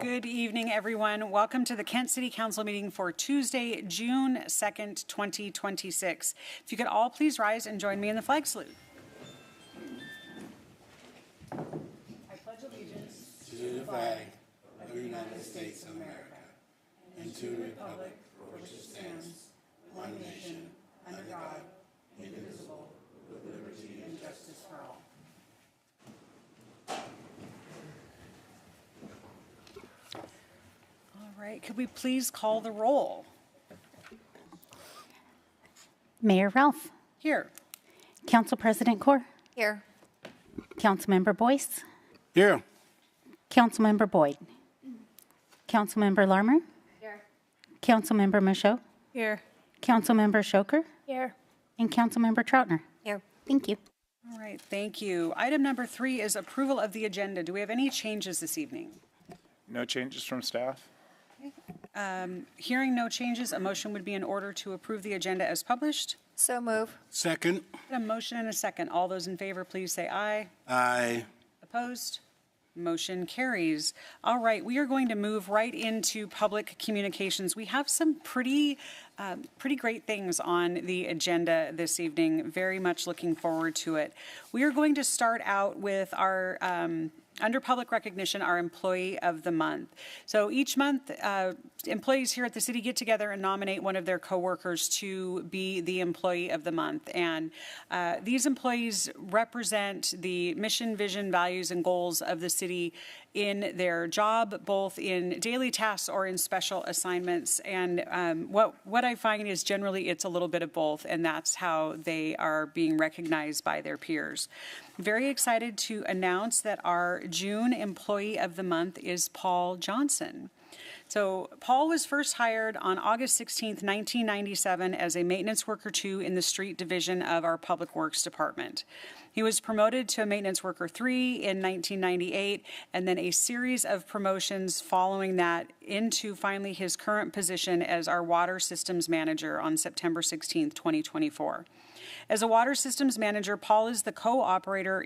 Good evening, everyone. Welcome to the Kent City Council meeting for Tuesday, June 2nd, 2026. If you could all please rise and join me in the flag salute. I pledge allegiance to the flag of the United States of America and to the republic for which it stands, one nation, under God, indivisible, with liberty and justice for all. All right, could we please call the roll? Mayor Ralph. Here. Council President Core. Here. Councilmember Boyce. Here. Councilmember Boyd. Councilmember Larmer. Here. Councilmember Michaud. Here. Councilmember Shoker. Here. And Councilmember Troutner. Here. Thank you. All right, thank you. Item number 3 is approval of the agenda. Do we have any changes this evening? No changes from staff. Hearing no changes, a motion would be in order to approve the agenda as published. So move. Second. A motion and a second. All those in favor, please say aye. Aye. Opposed? Motion carries. All right, we are going to move right into public communications. We have some pretty great things on the agenda this evening. Very much looking forward to it. We are going to start out with our under public recognition, our Employee of the Month. So each month, employees here at the city get together and nominate one of their coworkers to be the Employee of the Month. And these employees represent the mission, vision, values, and goals of the city in their job, both in daily tasks or in special assignments. And what I find is generally it's a little bit of both, and that's how they are being recognized by their peers. Very excited to announce that our June Employee of the Month is Paul Johnson. So Paul was first hired on August 16th, 1997 as a maintenance worker 2 in the street division of our Public Works Department. He was promoted to a maintenance worker 3 in 1998, and then a series of promotions following that into finally his current position as our water systems manager on September 16th, 2024. As a water systems manager, Paul is the co-operator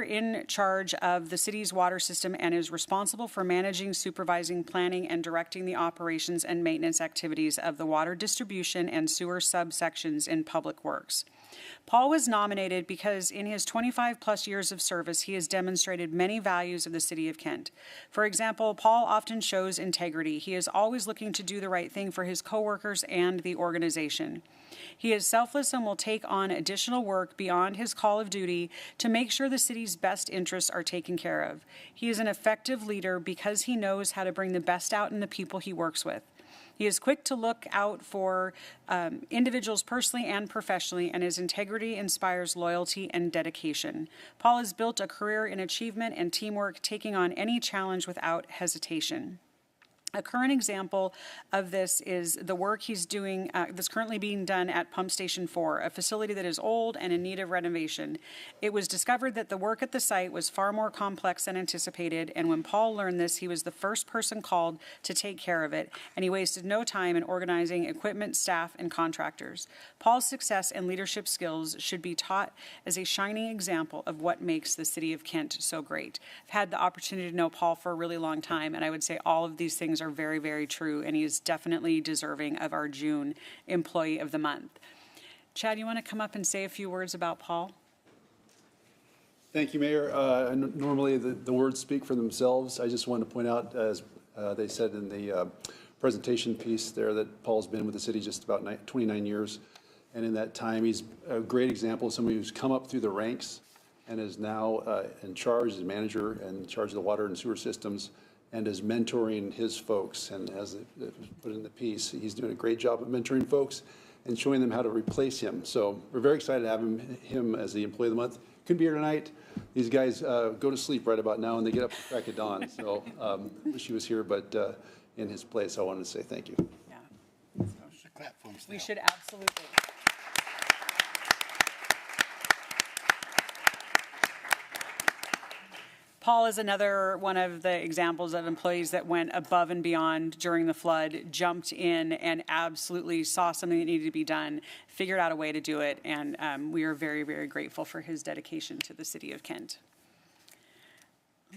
in charge of the city's water system and is responsible for managing, supervising, planning, and directing the operations and maintenance activities of the water distribution and sewer subsections in Public Works. Paul was nominated because in his 25 plus years of service, he has demonstrated many values of the city of Kent. For example, Paul often shows integrity. He is always looking to do the right thing for his coworkers and the organization. He is selfless and will take on additional work beyond his call of duty to make sure the city's best interests are taken care of. He is an effective leader because he knows how to bring the best out in the people he works with. He is quick to look out for individuals personally and professionally, and his integrity inspires loyalty and dedication. Paul has built a career in achievement and teamwork, taking on any challenge without hesitation. A current example of this is the work he's doing that's currently being done at Pump Station 4, a facility that is old and in need of renovation. It was discovered that the work at the site was far more complex than anticipated, and when Paul learned this, he was the first person called to take care of it, and he wasted no time in organizing equipment, staff, and contractors. Paul's success and leadership skills should be taught as a shining example of what makes the city of Kent so great. I've had the opportunity to know Paul for a really long time, and I would say all of these things are very, very true, and he is definitely deserving of our June Employee of the Month. Chad, you want to come up and say a few words about Paul? Thank you, Mayor. Normally the words speak for themselves. I just want to point out, as they said in the presentation piece there, that Paul's been with the city just about 29 years, and in that time he's a great example of somebody who's come up through the ranks and is now in charge as manager and in charge of the water and sewer systems, and is mentoring his folks. And as it put in the piece, he's doing a great job of mentoring folks and showing them how to replace him. So we're very excited to have him as the Employee of the Month. Couldn't be here tonight. These guys go to sleep right about now and they get up at the crack of dawn. So wish he was here, but in his place, I wanted to say thank you. Yeah. We should absolutely. Paul is another one of the examples of employees that went above and beyond during the flood, jumped in and absolutely saw something that needed to be done, figured out a way to do it, and we are very, very grateful for his dedication to the city of Kent.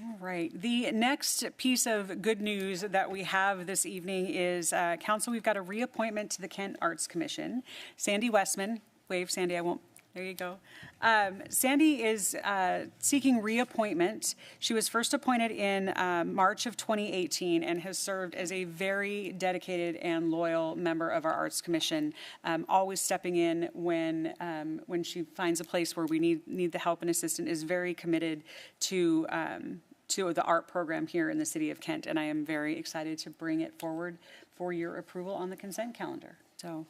All right. The next piece of good news that we have this evening is, Council, we've got a reappointment to the Kent Arts Commission. Sandy Westman, wave Sandy, I won't, there you go. Sandy is seeking reappointment. She was first appointed in March of 2018 and has served as a very dedicated and loyal member of our Arts Commission, always stepping in when she finds a place where we need the help and assistance, is very committed to the art program here in the city of Kent, and I am very excited to bring it forward for your approval on the consent calendar. So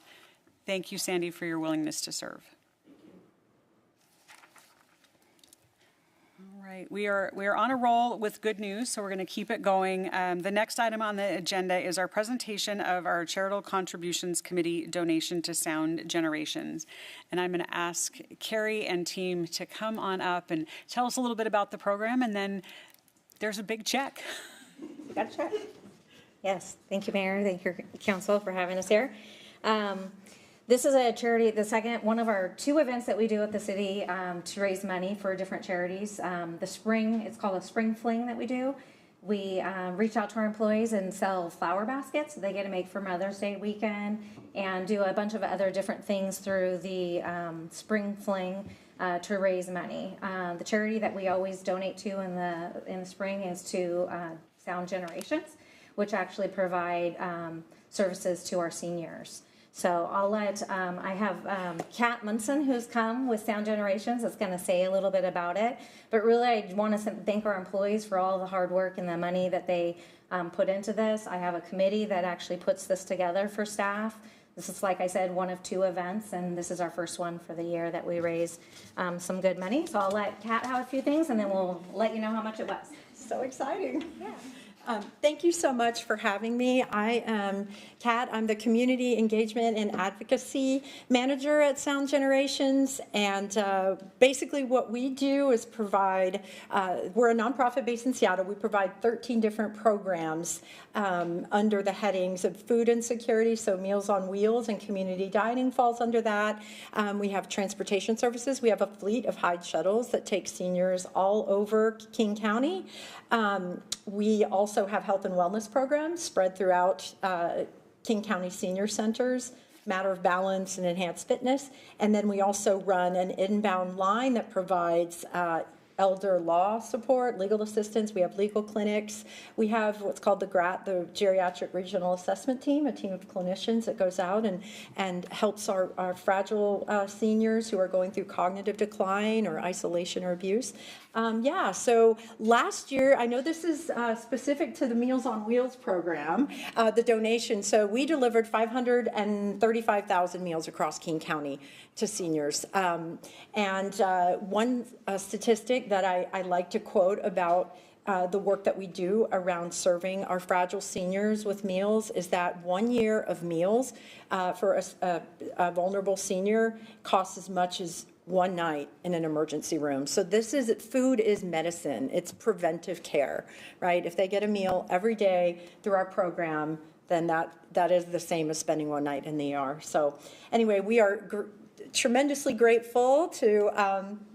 thank you, Sandy, for your willingness to serve. All right, we are on a roll with good news, so we're going to keep it going. The next item on the agenda is our presentation of our Charitable Contributions Committee donation to Sound Generations. And I'm going to ask Carrie and team to come on up and tell us a little bit about the program, and then there's a big check. We got a check. Yes, thank you, Mayor. Thank you, Council, for having us here. This is a charity, the second one of our 2 events that we do at the city to raise money for different charities. The spring, it's called a spring fling that we do. We reach out to our employees and sell flower baskets they get to make for Mother's Day weekend, and do a bunch of other different things through the spring fling to raise money. The charity that we always donate to in the spring is to Sound Generations, which actually provide services to our seniors. So I'll let, I have Kat Munson, who's come with Sound Generations, that's going to say a little bit about it. But really, I want to thank our employees for all the hard work and the money that they put into this. I have a committee that actually puts this together for staff. This is, like I said, one of 2 events, and this is our first one for the year that we raise some good money. So I'll let Kat have a few things, and then we'll let you know how much it was. So exciting. Yeah. Thank you so much for having me. I am Kat. I'm the Community Engagement and Advocacy Manager at Sound Generations. And basically what we do is provide, we're a nonprofit based in Seattle. We provide 13 different programs under the headings of food insecurity, so Meals on Wheels and community dining falls under that. We have transportation services. We have a fleet of Hyde shuttles that take seniors all over King County. We also have health and wellness programs spread throughout King County senior centers, Matter of Balance and Enhanced Fitness. And then we also run an inbound line that provides elder law support, legal assistance. We have legal clinics. We have what's called the Geriatric Regional Assessment Team, a team of clinicians that goes out and helps our fragile seniors who are going through cognitive decline or isolation or abuse. So last year, I know this is specific to the Meals on Wheels program, the donation. So we delivered 535,000 meals across King County to seniors. One statistic that I like to quote about the work that we do around serving our fragile seniors with meals is that 1 year of meals for a vulnerable senior costs as much as 1 night in an emergency room. So food is medicine. It's preventive care, right? If they get a meal every day through our program, then that is the same as spending 1 night in the ER. So anyway, we are tremendously grateful to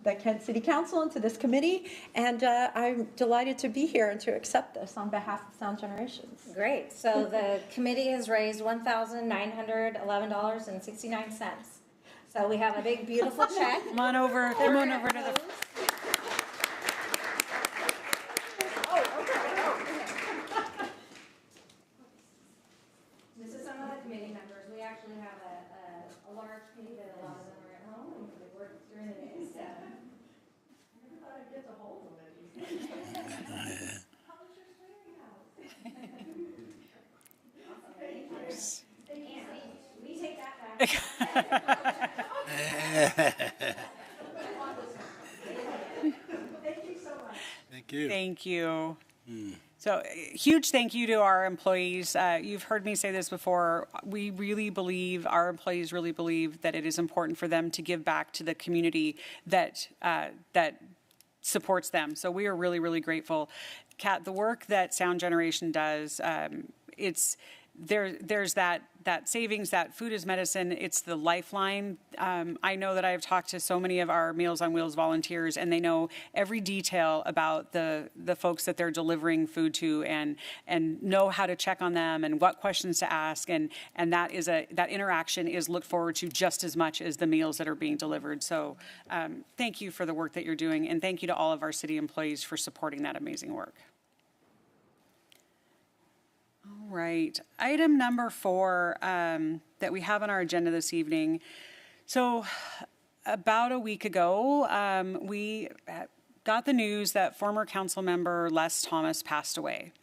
the Kent City Council and to this committee, and I'm delighted to be here and to accept this on behalf of Sound Generations. Great. So the committee has raised $1,911.69. So we have a big, beautiful check. Come on over to the... This is some of the committee members. We actually have a large committee that a lot of them are at home and they work during the day. So I never thought I'd get to hold one of these. Publishers Clearinghouse. Thank you. We take that back. Thank you so much. Thank you. Thank you. So huge thank you to our employees. You've heard me say this before. We really believe, our employees really believe that it is important for them to give back to the community that supports them. So we are really, really grateful. Kat, the work that Sound Generation does, there's that that savings, that food is medicine, it's the lifeline. I know that I've talked to so many of our Meals on Wheels volunteers, and they know every detail about the folks that they're delivering food to, and know how to check on them and what questions to ask, and that interaction is looked forward to just as much as the meals that are being delivered. So thank you for the work that you're doing, and thank you to all of our city employees for supporting that amazing work. All right, item number 4 that we have on our agenda this evening. So about a week ago, we got the news that former council member Les Thomas passed away.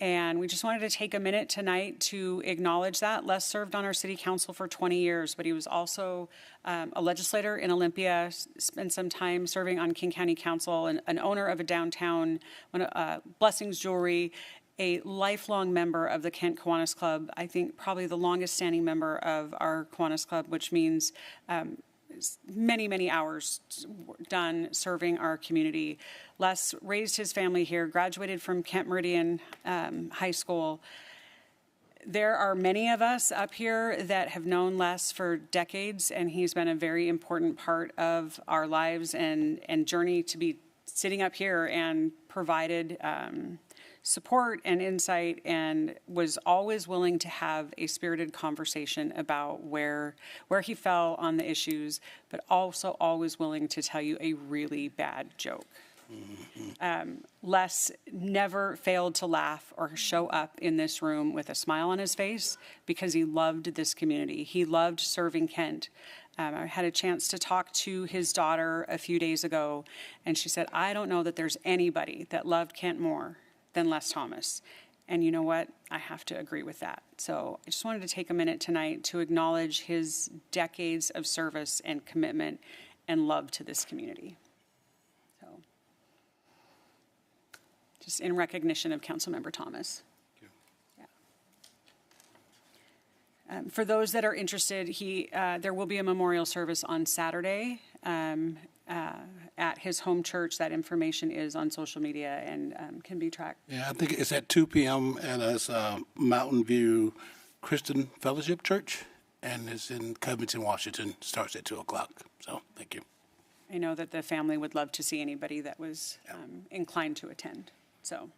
And we just wanted to take a minute tonight to acknowledge that. Les served on our city council for 20 years, but he was also a legislator in Olympia, spent some time serving on King County Council, and an owner of a downtown Blessings Jewelry, a lifelong member of the Kent Kiwanis Club, I think probably the longest standing member of our Kiwanis Club, which means many, many hours done serving our community. Les raised his family here, graduated from Kent Meridian High School. There are many of us up here that have known Les for decades, and he's been a very important part of our lives and journey to be sitting up here and provided support and insight, and was always willing to have a spirited conversation about where he fell on the issues, but also always willing to tell you a really bad joke. Les never failed to laugh or show up in this room with a smile on his face because he loved this community. He loved serving Kent. I had a chance to talk to his daughter a few days ago, and she said, I don't know that there's anybody that loved Kent more than Les Thomas. And you know what? I have to agree with that. So I just wanted to take a minute tonight to acknowledge his decades of service and commitment and love to this community. So just in recognition of Councilmember Thomas. Yeah. For those that are interested, there will be a memorial service on Saturday at his home church. That information is on social media and can be tracked. Yeah, I think it's at 2 p.m. and it's Mountain View Christian Fellowship Church, and it's in Covington, Washington. Starts at 2 o'clock. So thank you. I know that the family would love to see anybody that was inclined to attend. So,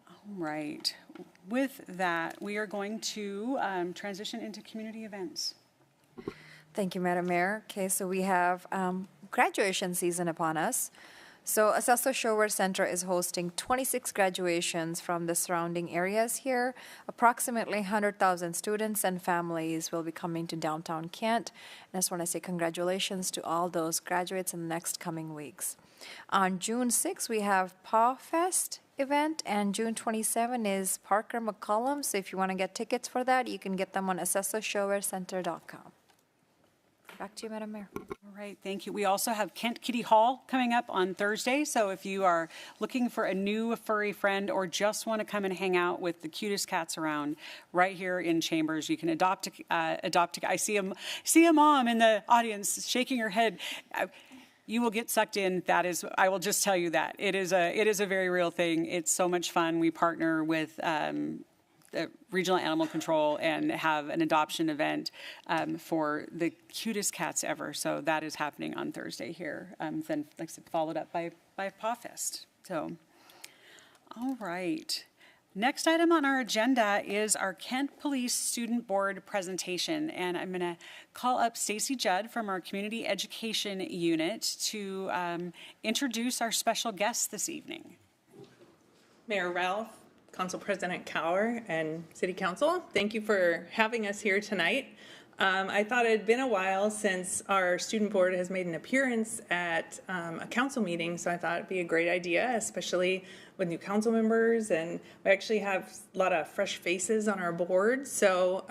all right. With that, we are going to transition into community events. Thank you, Madam Mayor. Okay, so we have graduation season upon us. So Acesso Shower Center is hosting 26 graduations from the surrounding areas here. Approximately 100,000 students and families will be coming to downtown Kent. And I just want to say congratulations to all those graduates in the next coming weeks. On June 6th, we have Paw Fest event, and June 27 is Parker McCollum. So if you want to get tickets for that, you can get them on accessoshowercenter.com. Back to you, Madam Mayor. All right, thank you. We also have Kent Kitty Hall coming up on Thursday. So if you are looking for a new furry friend or just want to come and hang out with the cutest cats around, right here in Chambers, you can adopt. I see a mom in the audience shaking her head. You will get sucked in. That is, I will just tell you that it is a very real thing. It's so much fun. We partner with the Regional Animal Control and have an adoption event for the cutest cats ever. So that is happening on Thursday here. Then, like I said, followed up by Paw Fest. So, all right. Next item on our agenda is our Kent Police Student Board presentation. And I'm going to call up Stacy Judd from our Community Education Unit to introduce our special guest this evening. Mayor Ralph, Council President Cower, and City Council, thank you for having us here tonight. I thought it had been a while since our student board has made an appearance at a council meeting, so I thought it'd be a great idea, especially with new council members, and we actually have a lot of fresh faces on our board, so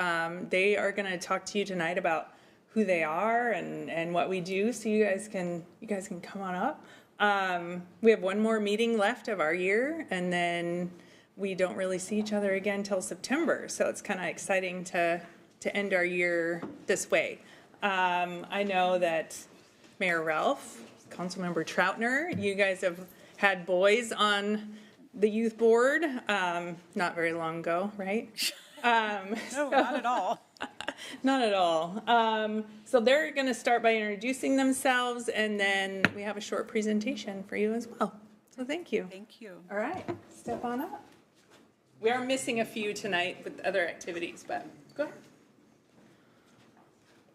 they are going to talk to you tonight about who they are and what we do, so you guys can come on up. We have one more meeting left of our year, and then we don't really see each other again till September, so it's kind of exciting to end our year this way. I know that Mayor Ralph, Councilmember Troutner, you guys have had boys on the youth board, not very long ago, right? No, not at all. Not at all. So they're going to start by introducing themselves, and then we have a short presentation for you as well. So thank you. Thank you. All right, step on up. We are missing a few tonight with other activities, but go ahead.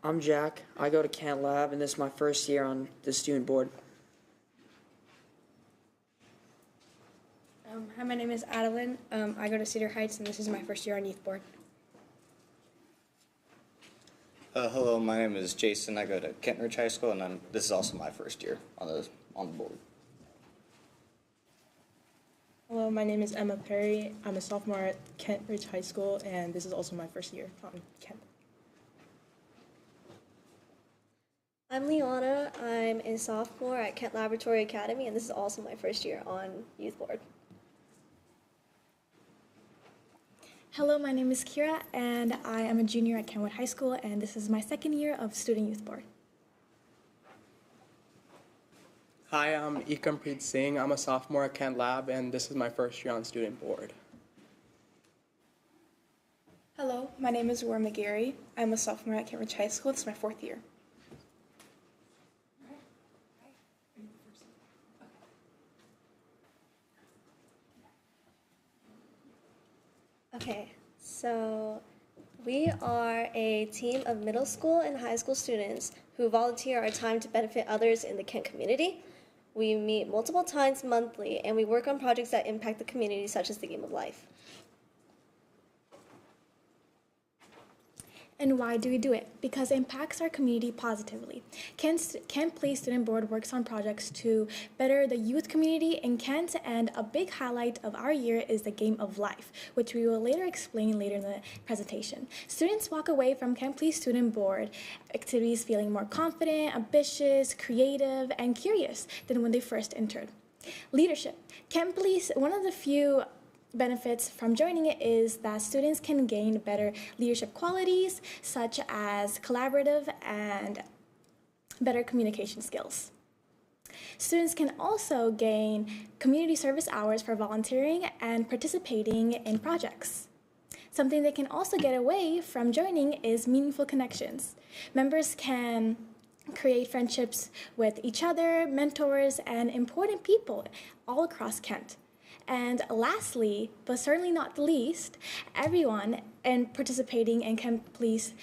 I'm Jack. I go to Kent Lab, and this is my first year on the student board. Hi, my name is Adeline. I go to Cedar Heights, and this is my first year on youth board. Hello, my name is Jason. I go to Kent Ridge High School, and this is also my first year on the board. Hello, my name is Emma Perry. I'm a sophomore at Kent Ridge High School, and this is also my first year on Kent. I'm Liana. I'm a sophomore at Kent Laboratory Academy, and this is also my first year on youth board. Hello, my name is Kira, and I am a junior at Kentwood High School, and this is my second year of student youth board. Hi, I'm Ekampreet Singh. I'm a sophomore at Kent Lab, and this is my first year on student board. Hello, my name is Roar McGarry. I'm a sophomore at Kent Ridge High School. This is my fourth year. Okay, so we are a team of middle school and high school students who volunteer our time to benefit others in the Kent community. We meet multiple times monthly, and we work on projects that impact the community, such as the Game of Life. And why do we do it? Because it impacts our community positively. Kent Police Student Board works on projects to better the youth community in Kent, and a big highlight of our year is the Game of Life, which we will later explain later in the presentation. Students walk away from Kent Police Student Board activities feeling more confident, ambitious, creative, and curious than when they first entered. Leadership. Kent Police, one of the few benefits from joining it is that students can gain better leadership qualities such as collaborative and better communication skills. Students can also gain community service hours for volunteering and participating in projects. Something they can also get away from joining is meaningful connections. Members can create friendships with each other, mentors, and important people all across Kent. And lastly, but certainly not the least, everyone participating in Kent Police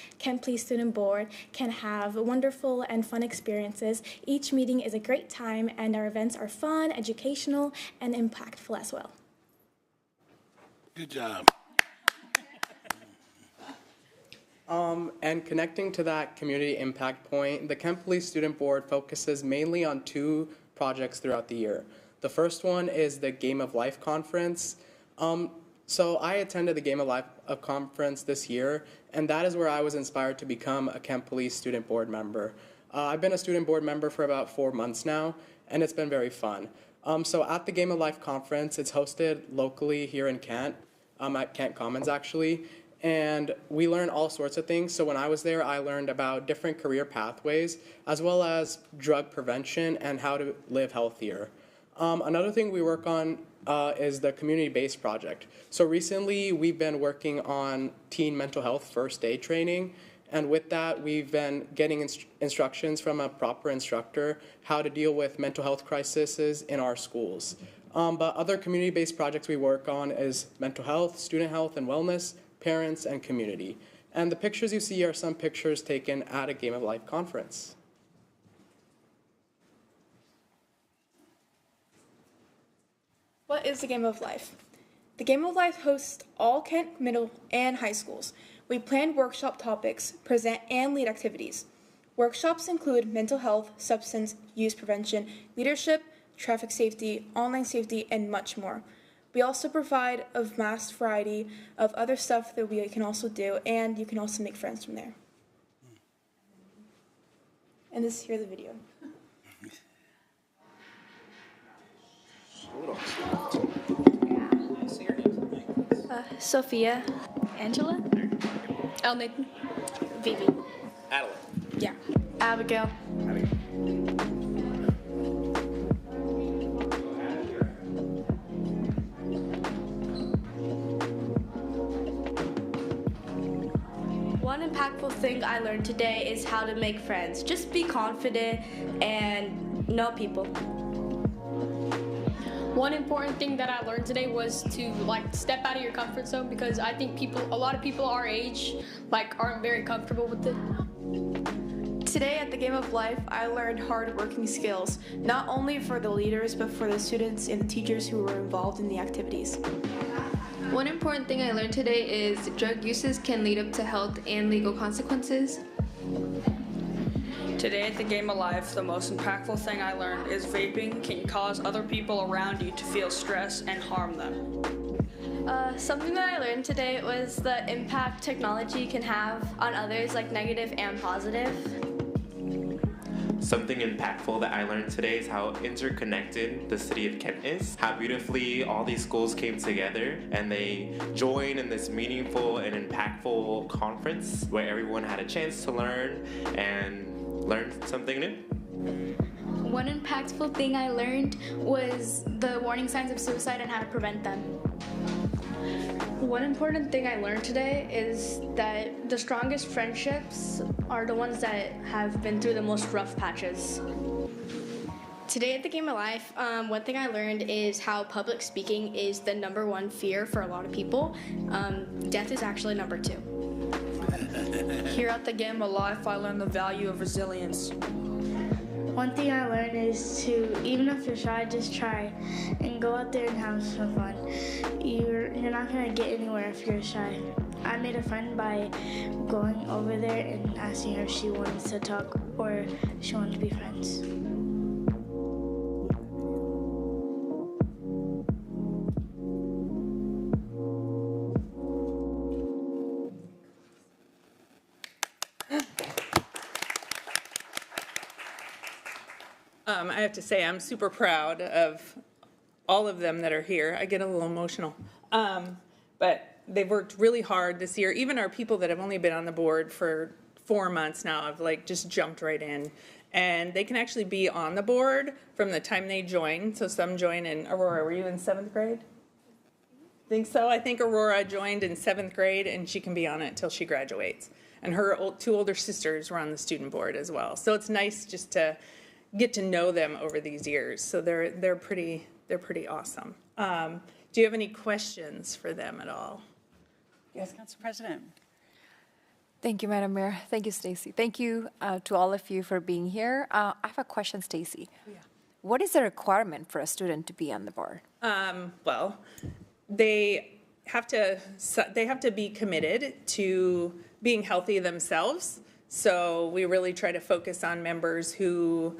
Student Board can have wonderful and fun experiences. Each meeting is a great time, and our events are fun, educational, and impactful as well. Good job. And connecting to that community impact point, the Kent Police Student Board focuses mainly on two projects throughout the year. The first one is the Game of Life conference. So I attended the Game of Life conference this year, and that is where I was inspired to become a Kent Police Student Board member. I've been a student board member for about 4 months now, and it's been very fun. So at the Game of Life conference, it's hosted locally here in Kent, at Kent Commons actually, and we learn all sorts of things. So when I was there, I learned about different career pathways, as well as drug prevention and how to live healthier. Another thing we work on is the community-based project. So recently, we've been working on teen mental health first aid training, and with that, we've been getting instructions from a proper instructor how to deal with mental health crises in our schools. But other community-based projects we work on is mental health, student health and wellness, parents, and community. And the pictures you see are some pictures taken at a Game of Life conference. What is the Game of Life? The Game of Life hosts all Kent middle and high schools. We plan workshop topics, present and lead activities. Workshops include mental health, substance use prevention, leadership, traffic safety, online safety, and much more. We also provide a vast variety of other stuff that we can also do, and you can also make friends from there. And this is here the video. Sophia. Angela. El Nathan. Vivi. Adeline. Yeah. Abigail. impactful thing I learned today is how to make friends. Just be confident and know people. One important thing that I learned today was to step out of your comfort zone, because I think a lot of people our age aren't very comfortable with it. Today at the Game of Life, I learned hard working skills, not only for the leaders, but for the students and the teachers who were involved in the activities. One important thing I learned today is drug uses can lead up to health and legal consequences. Today at the Game of Life, the most impactful thing I learned is vaping can cause other people around you to feel stress and harm them. Something that I learned today was the impact technology can have on others, like negative and positive. Something impactful that I learned today is how interconnected the city of Kent is, how beautifully all these schools came together and they joined in this meaningful and impactful conference where everyone had a chance to learn and learn something new. One impactful thing I learned was the warning signs of suicide and how to prevent them. One important thing I learned today is that the strongest friendships are the ones that have been through the most rough patches. Today at the Game of Life, one thing I learned is how public speaking is the #1 fear for a lot of people. Death is actually #2. Here at the Game of Life, I learned the value of resilience. One thing I learned is to, even if you're shy, just try and go out there and have some fun. You're not gonna get anywhere if you're shy. I made a friend by going over there and asking her if she wanted to talk or if she wanted to be friends. I have to say, I'm super proud of all of them that are here. I get a little emotional. But they've worked really hard this year. Even our people that have only been on the board for 4 months now have just jumped right in. And they can actually be on the board from the time they join. So some join in, Aurora, were you in 7th grade? Think so. I think Aurora joined in 7th grade and she can be on it till she graduates. And her 2 older sisters were on the student board as well. So it's nice just to get to know them over these years. So they're pretty awesome. Do you have any questions for them at all? Yes, Council President. Thank you, Madam Mayor. Thank you, Stacy. Thank you to all of you for being here. I have a question, Stacy. Yeah. What is the requirement for a student to be on the board? Well, they have to be committed to being healthy themselves. So we really try to focus on members who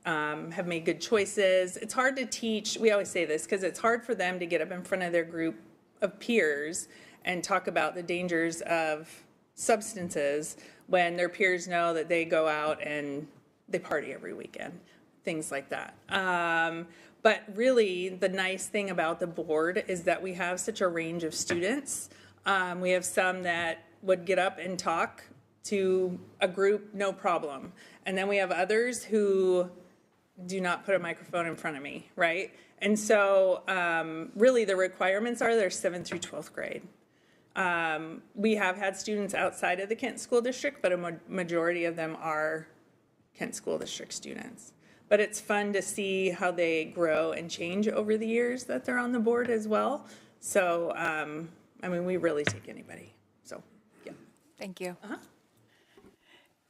have made good choices. It's hard to teach, we always say this, because it's hard for them to get up in front of their group of peers and talk about the dangers of substances when their peers know that they go out and they party every weekend, things like that. But really, the nice thing about the board is that we have such a range of students. We have some that would get up and talk to a group, no problem. And then we have others who do not put a microphone in front of me, right? And so really the requirements are they're 7th through 12th grade. We have had students outside of the Kent School District, but a majority of them are Kent School District students. But it's fun to see how they grow and change over the years that they're on the board as well. So, I mean, we really take anybody. So, yeah. Thank you.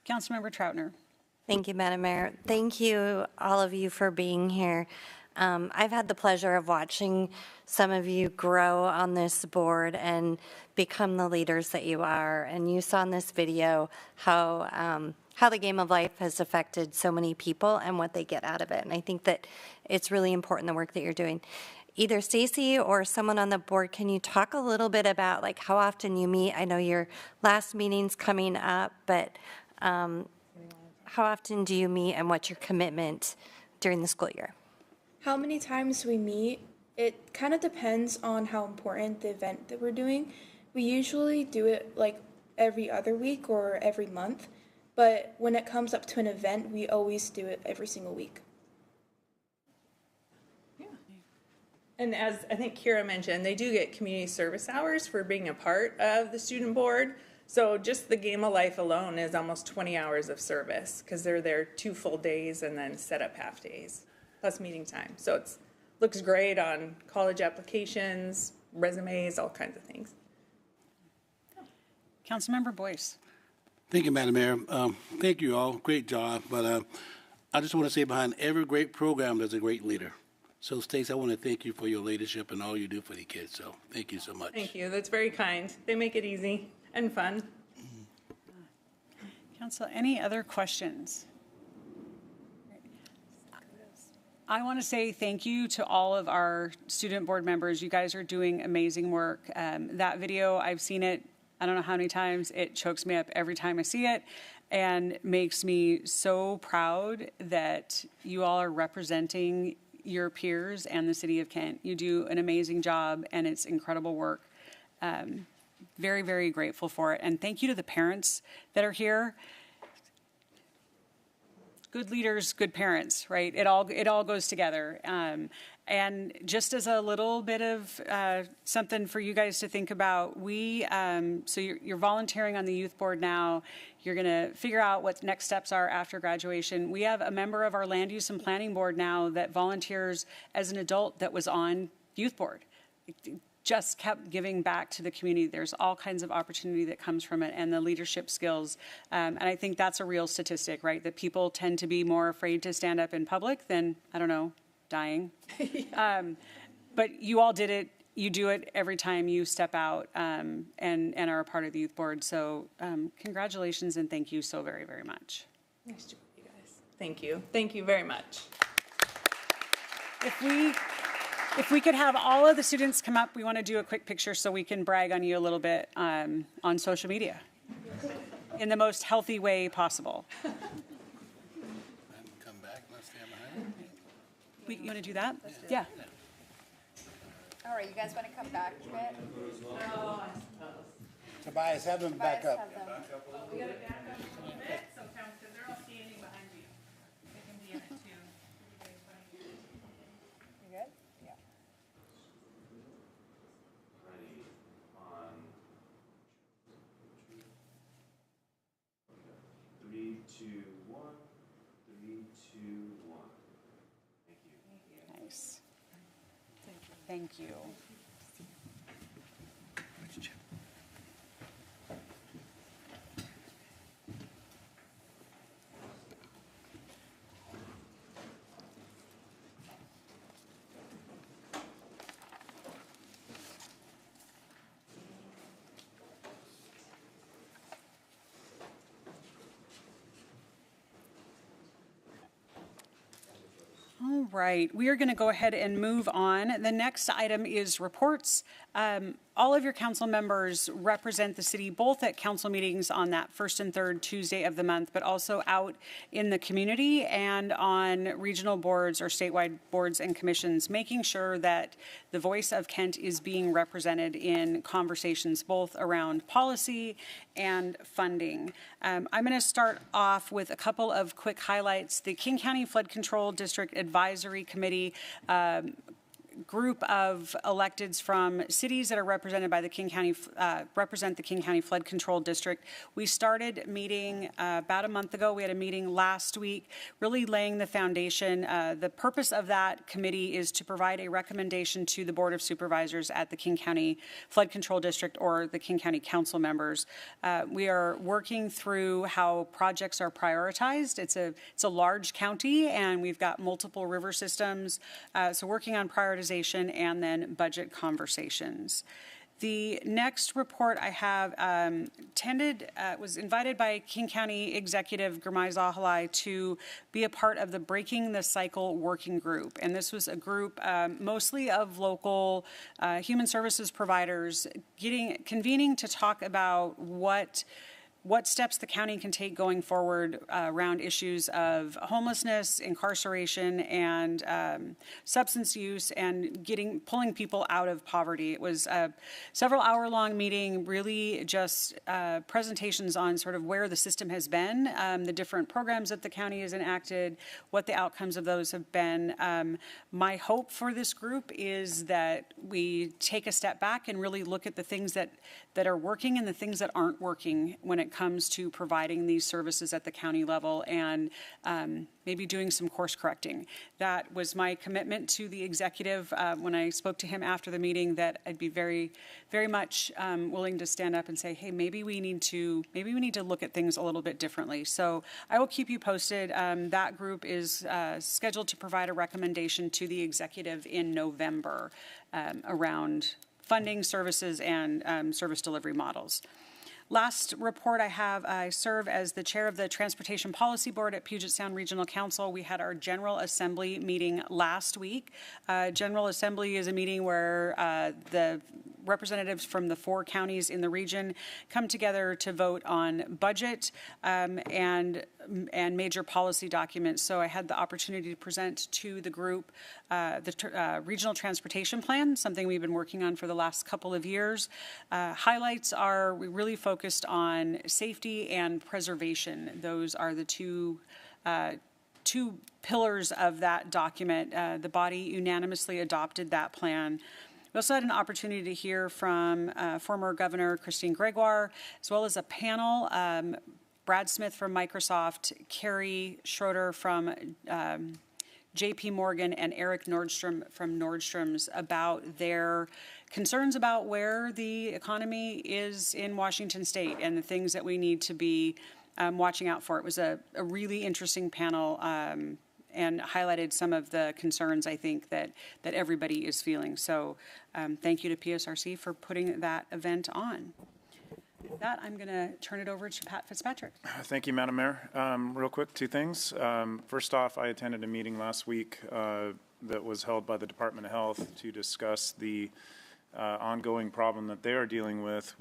Councilmember Troutner. Thank you, Madam Mayor. Thank you, all of you, for being here. I've had the pleasure of watching some of you grow on this board and become the leaders that you are. And you saw in this video how the Game of Life has affected so many people and what they get out of it. And I think that it's really important, the work that you're doing. Either Stacy or someone on the board, can you talk a little bit about how often you meet? I know your last meeting's coming up, but how often do you meet and what's your commitment during the school year? How many times we meet, it kind of depends on how important the event that we're doing. We usually do it every other week or every month, but when it comes up to an event, we always do it every single week. Yeah. And as I think Kira mentioned, they do get community service hours for being a part of the student board. So just the Game of Life alone is almost 20 hours of service because they're there 2 full days and then set up half days plus meeting time. So it's looks great on college applications, resumes, all kinds of things. Councilmember Boyce. Thank you, Madam Mayor. Thank you all. Great job. But I just want to say behind every great program, there's a great leader. So, Stacey, I want to thank you for your leadership and all you do for the kids. So, thank you so much. Thank you. That's very kind. They make it easy and fun. Council, any other questions? I want to say thank you to all of our student board members. You guys are doing amazing work. That video, I've seen it, I don't know how many times. It chokes me up every time I see it and makes me so proud that you all are representing your peers and the city of Kent. You do an amazing job and it's incredible work. Very, very grateful for it. And thank you to the parents that are here. Good leaders, good parents, right? It all goes together. And just as a little bit of something for you guys to think about, so you're volunteering on the youth board now. You're going to figure out what next steps are after graduation. We have a member of our land use and planning board now that volunteers as an adult that was on youth board. Just kept giving back to the community. There's all kinds of opportunity that comes from it and the leadership skills. And I think that's a real statistic, right? That people tend to be more afraid to stand up in public than, I don't know, dying. But you all did it. You do it every time you step out and are a part of the youth board. So congratulations and thank you so very, very much. Nice to meet you guys. Thank you. Thank you very much. If we could have all of the students come up, we want to do a quick picture so we can brag on you a little bit on social media in the most healthy way possible. Come back. Let's stand behind you. You want to do that? Yeah. All right, you guys want to come back a bit? No, I suppose. Tobias, have them back up. We got to back up a little bit, so because they're all standing behind you. They can be in it too. You good? Yeah. Three, two, one. 3, 2, 1. Thank you. Nice. Thank you. All right, we are going to go ahead and move on. The next item is reports. All of your council members represent the city both at council meetings on that first and third Tuesday of the month, but also out in the community and on regional boards or statewide boards and commissions, making sure that the voice of Kent is being represented in conversations both around policy and funding. I'm going to start off with a couple of quick highlights. The King County Flood Control District Advisory Committee group of electeds from cities that are represented by the King County, represent the King County Flood Control District. We started meeting about a month ago. We had a meeting last week, really laying the foundation. The purpose of that committee is to provide a recommendation to the Board of Supervisors at the King County Flood Control District or the King County Council members. We are working through how projects are prioritized. It's a large county and we've got multiple river systems. So working on prioritization and then budget conversations. The next report I have was invited by King County Executive Gurmai Zahalai to be a part of the Breaking the Cycle working group. And this was a group mostly of local human services providers convening to talk about what what steps the county can take going forward around issues of homelessness, incarceration, and substance use, and pulling people out of poverty. It was a several hour-long meeting, really just presentations on sort of where the system has been, the different programs that the county has enacted, what the outcomes of those have been. My hope for this group is that we take a step back and really look at the things that are working and the things that aren't working when it comes to providing these services at the county level, and maybe doing some course correcting. That was my commitment to the executive when I spoke to him after the meeting, that I'd be very, very much willing to stand up and say, hey, maybe we need to look at things a little bit differently. So I will keep you posted. That group is scheduled to provide a recommendation to the executive in November around funding, services, and service delivery models. Last report I have, I serve as the chair of the Transportation Policy Board at Puget Sound Regional Council. We had our General Assembly meeting last week. General Assembly is a meeting where the representatives from the 4 counties in the region come together to vote on budget and major policy documents. So I had the opportunity to present to the group the Regional Transportation Plan, something we've been working on for the last couple of years. Highlights are we really focused on safety and preservation. Those are the two pillars of that document. The body unanimously adopted that plan. We also had an opportunity to hear from former Governor Christine Gregoire, as well as a panel, Brad Smith from Microsoft, Carrie Schroeder from JP Morgan, and Eric Nordstrom from Nordstrom's, about their concerns about where the economy is in Washington State and the things that we need to be watching out for. It was a really interesting panel and highlighted some of the concerns, I think, that everybody is feeling. So thank you to PSRC for putting that event on. With that, I'm going to turn it over to Pat Fitzpatrick. Thank you, Madam Mayor. Real quick, 2 things. First off, I attended a meeting last week that was held by the Department of Health to discuss the ongoing problem that they are dealing with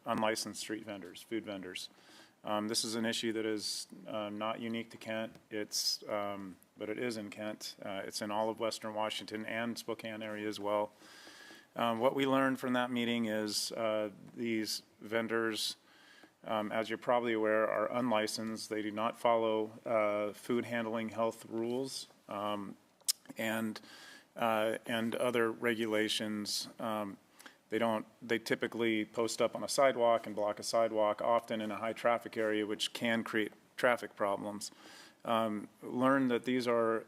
unlicensed street vendors, food vendors. This is an issue that is not unique to Kent, but it is in Kent. It's in all of Western Washington and Spokane area as well. What we learned from that meeting is these vendors, as you're probably aware, are unlicensed. They do not follow food handling health rules and other regulations. They typically post up on a sidewalk and block a sidewalk, often in a high traffic area, which can create traffic problems. Learn that these are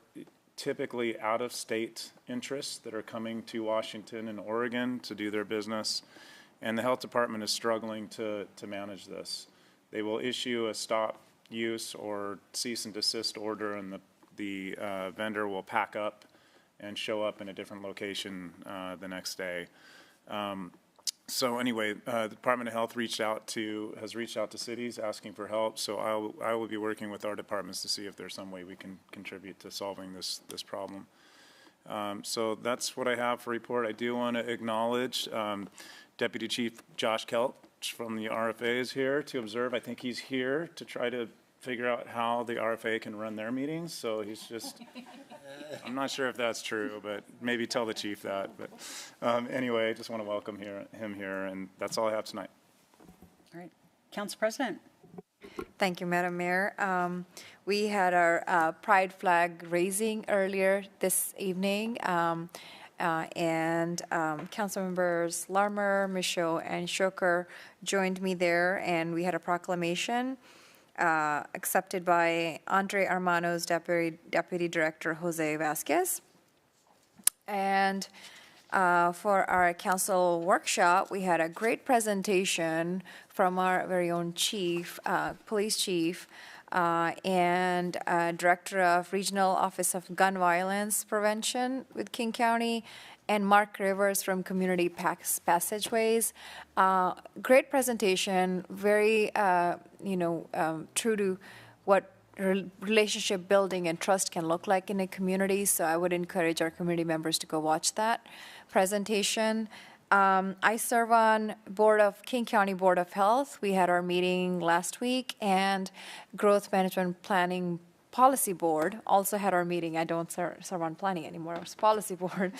typically out-of-state interests that are coming to Washington and Oregon to do their business, and the health department is struggling to manage this. They will issue a stop use or cease and desist order, and the vendor will pack up and show up in a different location the next day. So anyway, the Department of Health has reached out to cities asking for help. So I will be working with our departments to see if there's some way we can contribute to solving this problem. So that's what I have for report. I do want to acknowledge Deputy Chief Josh Kelch from the RFA is here to observe. I think he's here to try to figure out how the RFA can run their meetings. So he's just. I'm not sure if that's true, but maybe tell the chief that. But anyway, I just want to welcome him here, and that's all I have tonight. All right. Council President. Thank you, Madam Mayor. We had our pride flag raising earlier this evening, and Council members Larmer, Michaud, and Shoker joined me there, and we had a proclamation accepted by Andre Armano's Deputy Director, Jose Vasquez. And for our council workshop, we had a great presentation from our very own chief, police chief, and Director of Regional Office of Gun Violence Prevention with King County, and Mark Rivers from Community Passageways. Great presentation, very, true to what relationship building and trust can look like in a community. So I would encourage our community members to go watch that presentation. I serve on King County Board of Health. We had our meeting last week, and Growth Management Planning Policy Board also had our meeting. I don't serve on planning anymore. It's Policy Board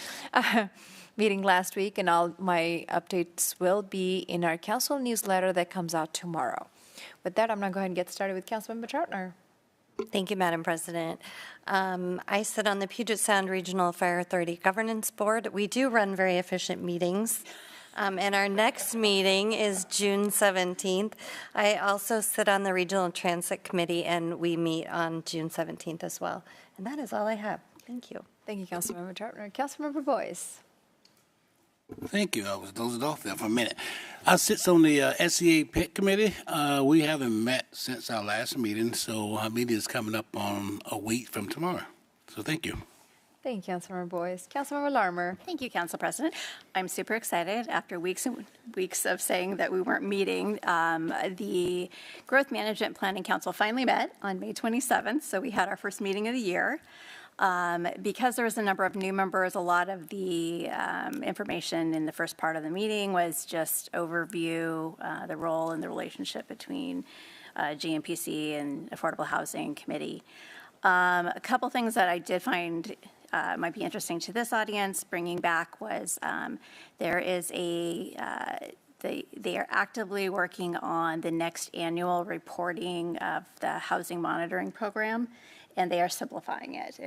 meeting last week, and all my updates will be in our council newsletter that comes out tomorrow. With that, I'm going to go ahead and get started with Councilmember Troutner. Thank you, Madam President. I sit on the Puget Sound Regional Fire Authority Governance Board. We do run very efficient meetings, and our next meeting is June 17th. I also sit on the Regional Transit Committee, and we meet on June 17th as well. And that is all I have. Thank you. Thank you, Councilmember Troutner. Councilmember Boyce. Thank you. I was dozing off there for a minute. I sit on the SEA PIC committee. We haven't met since our last meeting, so our meeting is coming up on a week from tomorrow. So thank you. Thank you, Councilmember Boyce. Councilmember Larmer. Thank you, Council President. I'm super excited after weeks and weeks of saying that we weren't meeting. The Growth Management Planning Council finally met on May 27th, so we had our first meeting of the year. Because there was a number of new members, a lot of the information in the first part of the meeting was just overview the role and the relationship between GMPC and Affordable Housing Committee. A couple things that I did find might be interesting to this audience bringing back was there is they are actively working on the next annual reporting of the housing monitoring program, and they are simplifying it.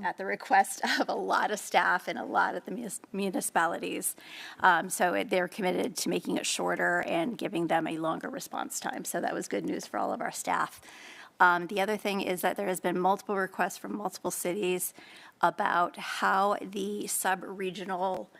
At the request of a lot of staff and a lot of the municipalities. They're committed to making it shorter and giving them a longer response time. So that was good news for all of our staff. The other thing is that there has been multiple requests from multiple cities about how the sub-regional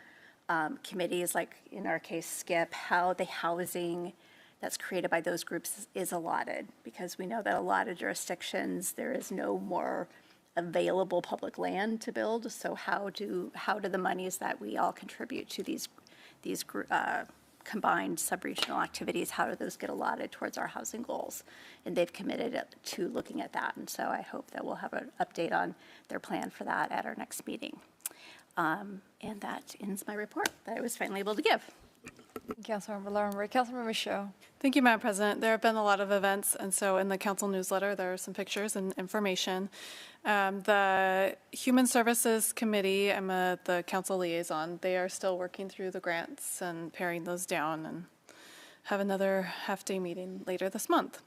committees, like in our case SKIP, how the housing that's created by those groups is allotted, because we know that a lot of jurisdictions there is no more available public land to build. So how do the monies that we all contribute to these combined sub-regional activities, how do those get allotted towards our housing goals? And they've committed to looking at that, and so I hope that we'll have an update on their plan for that at our next meeting. And that ends my report that I was finally able to give. Councilmember Larmer. Councilmember Show. Thank you, Madam President. There have been a lot of events, and so in the council newsletter, there are some pictures and information. The Human Services Committee, I'm the council liaison. They are still working through the grants and paring those down, and have another half-day meeting later this month.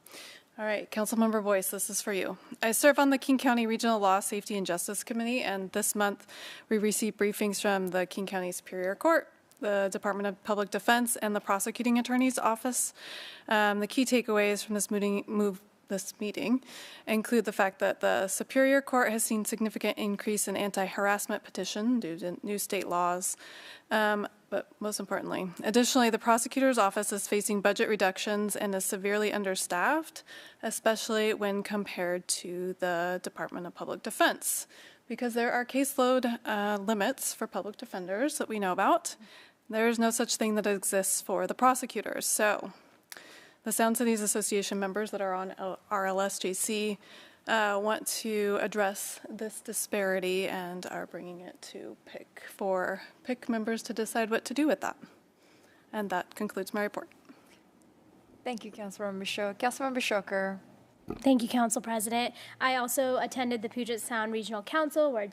All right, Councilmember Boyce, this is for you. I serve on the King County Regional Law, Safety, and Justice Committee, and this month we received briefings from the King County Superior Court, the Department of Public Defense, and the Prosecuting Attorney's Office. The key takeaways from this meeting include the fact that the Superior Court has seen significant increase in anti-harassment petition due to new state laws. But most importantly, additionally, the prosecutor's office is facing budget reductions and is severely understaffed, especially when compared to the Department of Public Defense, because there are caseload limits for public defenders that we know about. There is no such thing that exists for the prosecutors. So the Sound Cities Association members that are on RLSJC want to address this disparity and are bringing it to PIC members to decide what to do with that. And that concludes my report. Thank you, Councilmember Show. Councilmember Shoker. Thank you, Council President. I also attended the Puget Sound Regional Council where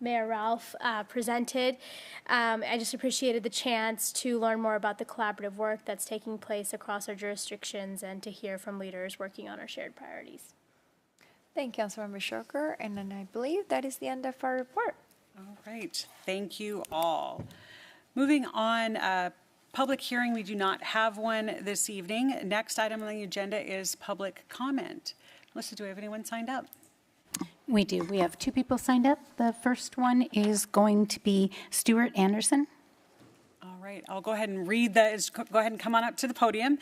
Mayor Ralph presented. I just appreciated the chance to learn more about the collaborative work that's taking place across our jurisdictions and to hear from leaders working on our shared priorities. Thank you, Councilmember Shoker, and then I believe that is the end of our report. All right, thank you all. Moving on, public hearing, we do not have one this evening. Next item on the agenda is public comment. Melissa, do we have anyone signed up? We do. We have 2 people signed up. The first one is going to be Stuart Anderson. All right. right, I'll go ahead and read that. Go ahead and come on up to the podium.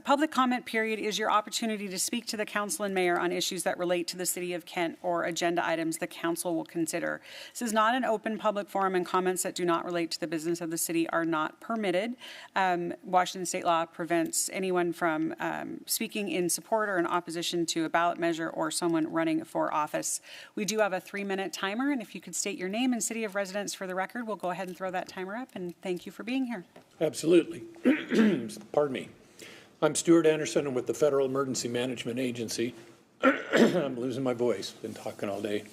Public comment period is your opportunity to speak to the council and mayor on issues that relate to the city of Kent or agenda items the council will consider. This is not an open public forum, and comments that do not relate to the business of the city are not permitted. Washington state law prevents anyone from speaking in support or in opposition to a ballot measure or someone running for office. We do have a 3-minute timer, and if you could state your name and city of residence for the record, we'll go ahead and throw that timer up, and thank you for being here. Absolutely. Pardon me. I'm Stuart Anderson. I'm with the Federal Emergency Management Agency. I'm losing my voice. Been talking all day.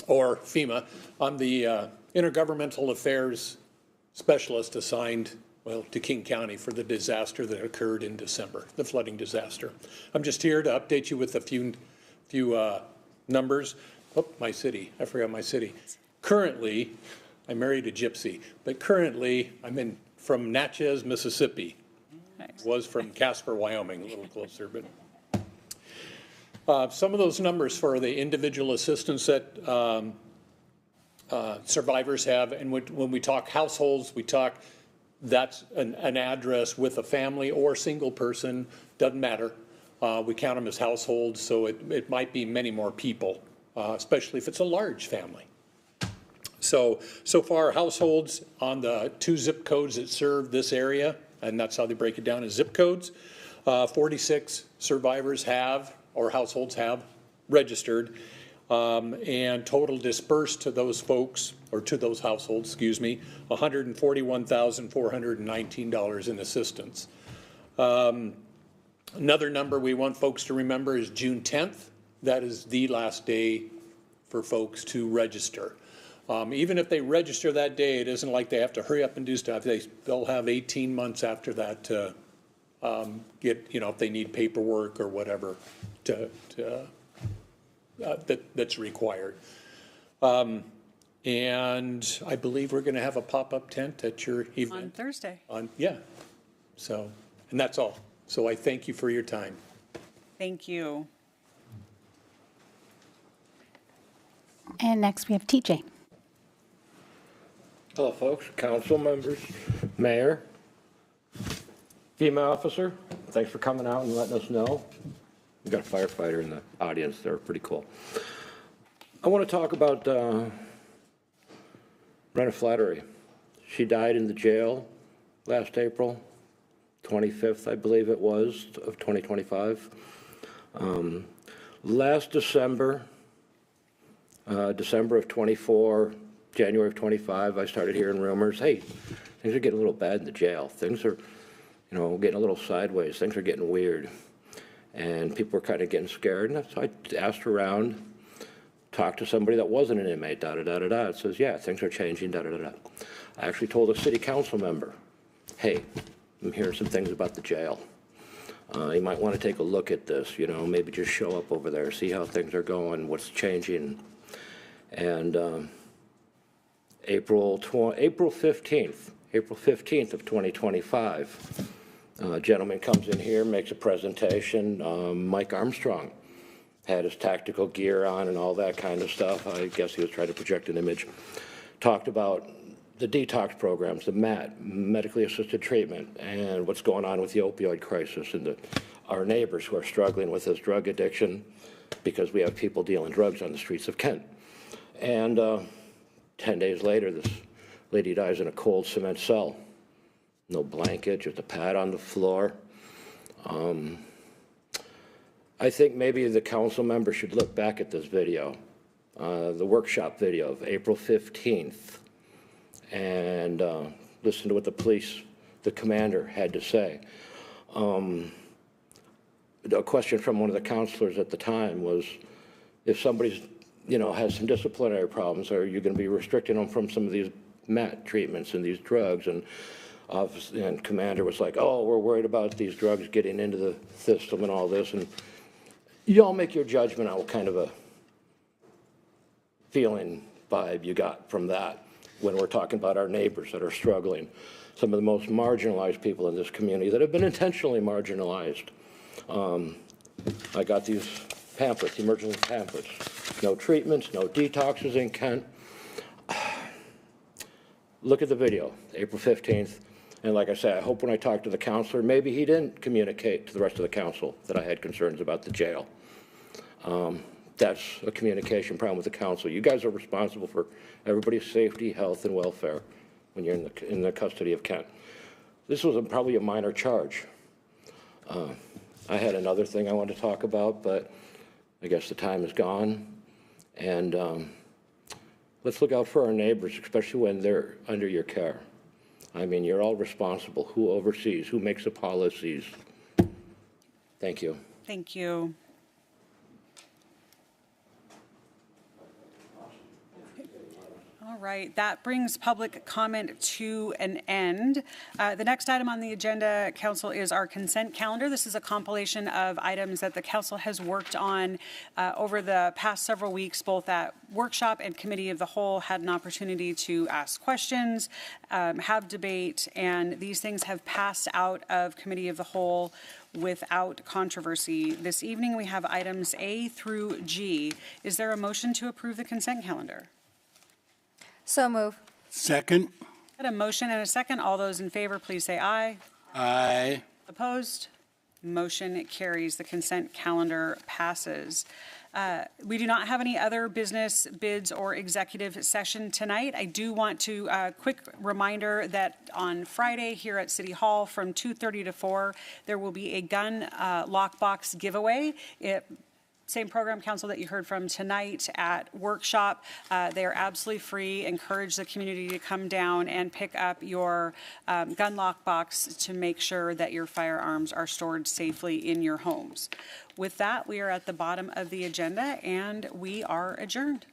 Or FEMA. I'm the Intergovernmental Affairs Specialist assigned, well, to King County for the disaster that occurred in December, the flooding disaster. I'm just here to update you with a few numbers. Oh, my city. I forgot my city. Currently, I married a gypsy, but currently I'm from Natchez, Mississippi. Nice. Was from Casper, Wyoming, a little closer, but some of those numbers for the individual assistance that survivors have, and when we talk households, we talk that's an address with a family or single person, doesn't matter. We count them as households, so it might be many more people, especially if it's a large family. So far, households on the 2 zip codes that serve this area, and that's how they break it down as zip codes, 46 survivors have, or households have, registered, and total dispersed to those folks, or to those households, excuse me, $141,419 in assistance. Another number we want folks to remember is June 10th. That is the last day for folks to register. Even if they register that day, it isn't like they have to hurry up and do stuff. They'll have 18 months after that to get, if they need paperwork or whatever that's required. And I believe we're going to have a pop-up tent at your event. On Thursday. Yeah. So, and that's all. So I thank you for your time. Thank you. And next we have TJ. Hello, folks, council members, mayor, FEMA officer. Thanks for coming out and letting us know. We've got a firefighter in the audience. They're pretty cool. I want to talk about Brenna Flattery. She died in the jail last April, 25th, I believe it was, of 2025. Last December, December of 24, January of 25, I started hearing rumors, hey, things are getting a little bad in the jail. Things are, getting a little sideways. Things are getting weird. And people were kind of getting scared. And so I asked around, talked to somebody that wasn't an inmate, da-da-da-da-da. It says, yeah, things are changing, da-da-da-da. I actually told a city council member, hey, I'm hearing some things about the jail. You might want to take a look at this, maybe just show up over there, see how things are going, what's changing. And April 15th of 2025, a gentleman comes in here, makes a presentation. Mike Armstrong had his tactical gear on and all that kind of stuff. I guess he was trying to project an image. Talked about the detox programs, the MAT, medically assisted treatment, and what's going on with the opioid crisis and our neighbors who are struggling with this drug addiction because we have people dealing drugs on the streets of Kent. And 10 days later, this lady dies in a cold cement cell. No blanket, just a pad on the floor. I think maybe the council member should look back at this video, the workshop video of April 15th, and listen to what the commander had to say. A question from one of the counselors at the time was, if somebody's, has some disciplinary problems, are you going to be restricting them from some of these MAT treatments and these drugs? And commander was like, oh, we're worried about these drugs getting into the system and all this. And you all make your judgment on what kind of a feeling vibe you got from that when we're talking about our neighbors that are struggling, some of the most marginalized people in this community that have been intentionally marginalized. I got these pamphlets, emergency pamphlets. No treatments, no detoxes in Kent. Look at the video, April 15th. And like I said, I hope when I talk to the counselor, maybe he didn't communicate to the rest of the council that I had concerns about the jail. That's a communication problem with the council. You guys are responsible for everybody's safety, health, and welfare when you're in the custody of Kent. This was probably a minor charge. I had another thing I wanted to talk about, but I guess the time is gone. And let's look out for our neighbors, especially when they're under your care. I mean, you're all responsible. Who oversees? Who makes the policies? Thank you. Thank you. All right, that brings public comment to an end. The next item on the agenda, Council, is our consent calendar. This is a compilation of items that the Council has worked on over the past several weeks, both at workshop and committee of the whole, had an opportunity to ask questions, have debate, and these things have passed out of committee of the whole without controversy. This evening we have items A through G. Is there a motion to approve the consent calendar? So move. Second. Got a motion and a second. All those in favor, please say aye. Aye. Opposed? Motion carries. The consent calendar passes. We do not have any other business, bids, or executive session tonight. I do want to, quick reminder that on Friday here at City Hall from 2:30 to 4, there will be a gun lockbox giveaway. Same program, Council, that you heard from tonight at workshop. They are absolutely free. Encourage the community to come down and pick up your gun lock box to make sure that your firearms are stored safely in your homes. With that, we are at the bottom of the agenda and we are adjourned.